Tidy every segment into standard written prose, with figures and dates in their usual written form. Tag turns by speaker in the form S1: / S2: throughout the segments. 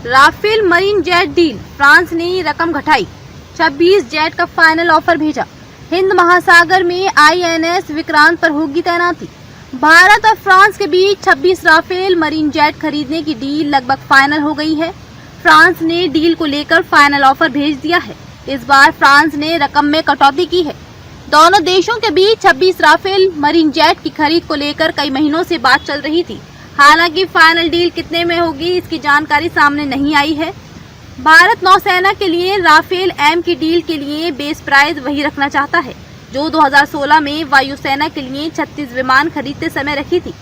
S1: Rafale marine jet deal, France ने रकम घटाई, 26 जेट का फाइनल ऑफर भेजा। हिंद महासागर में आईएनएस विक्रांत पर होगी तैनाती। भारत और फ्रांस के बीच 26 राफेल मरीन जेट खरीदने की डील लगभग फाइनल हो गई है। फ्रांस ने डील को लेकर फाइनल ऑफर भेज दिया है। इस बार फ्रांस ने रकम में कटौती की है। दोनों देशों के बीच 26 राफेल मरीन जेट की खरीद को लेकर कई महीनों से बात चल रही थी। हालांकि फाइनल डील कितने में होगी, इसकी जानकारी सामने नहीं आई है। भारत नौसेना के लिए राफेल एम की डील के लिए बेस प्राइस वही रखना चाहता है जो 2016 में वायुसेना के लिए 36 विमान खरीदते समय रखी थी।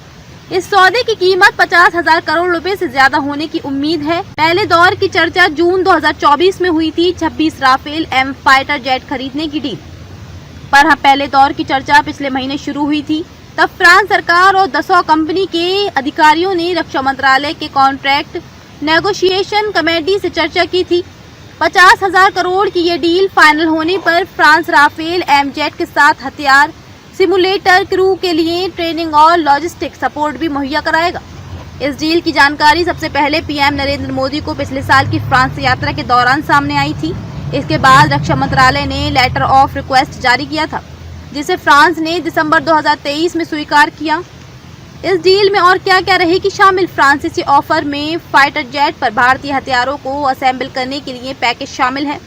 S1: इस सौदे की कीमत 50,000 करोड़ रुपए से ज्यादा होने की उम्मीद है। पहले दौर की चर्चा जून 2024 में हुई थी 26 राफेल एम फाइटर जेट खरीदने की डील पर। पहले दौर की चर्चा पिछले महीने शुरू हुई थी। तब फ्रांस सरकार और दसॉ कंपनी के अधिकारियों ने रक्षा मंत्रालय के कॉन्ट्रैक्ट नेगोशिएशन कमेटी से चर्चा की थी। 50,000 करोड़ की ये डील फाइनल होने पर फ्रांस राफेल एम जेट के साथ हथियार, सिमुलेटर, क्रू के लिए ट्रेनिंग और लॉजिस्टिक सपोर्ट भी मुहैया कराएगा। इस डील की जानकारी सबसे पहले पीएम नरेंद्र मोदी को पिछले साल की फ्रांस यात्रा के दौरान सामने आई थी। इसके बाद रक्षा मंत्रालय ने लेटर ऑफ रिक्वेस्ट जारी किया था, जिसे फ्रांस ने दिसंबर 2023 में स्वीकार किया। इस डील में और क्या क्या रहेगी शामिल? फ्रांसीसी ऑफर में फाइटर जेट पर भारतीय हथियारों को असेंबल करने के लिए पैकेज शामिल है।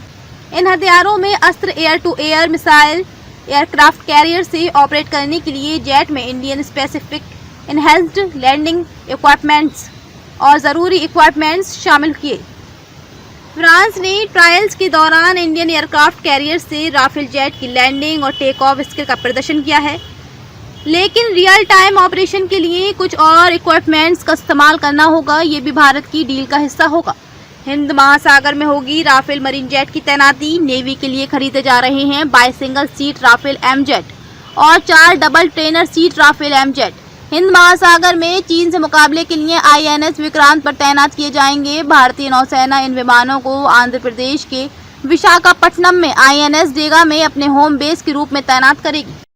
S1: इन हथियारों में Astra, air to air missile, aircraft carrier से ऑपरेट करने के लिए जेट में Indian specific enhanced landing equipments और जरूरी इक्विपमेंट्स शामिल किए। फ्रांस ने ट्रायल्स के दौरान इंडियन एयरक्राफ्ट कैरियर से राफेल जेट की लैंडिंग और टेक ऑफ स्किल का प्रदर्शन किया है, लेकिन रियल टाइम ऑपरेशन के लिए कुछ और इक्विपमेंट्स का इस्तेमाल करना होगा। ये भी भारत की डील का हिस्सा होगा। हिंद महासागर में होगी राफेल मरीन जेट की तैनाती। नेवी के लिए खरीदे जा रहे हैं 22 single seat Rafale M jet और 4 double trainer seat Rafale M jet. हिंद महासागर में चीन से मुकाबले के लिए आईएनएस विक्रांत पर तैनात किए जाएंगे। भारतीय नौसेना इन विमानों को आंध्र प्रदेश के विशाखापट्टनम में आईएनएस डेगा में अपने होम बेस के रूप में तैनात करेगी।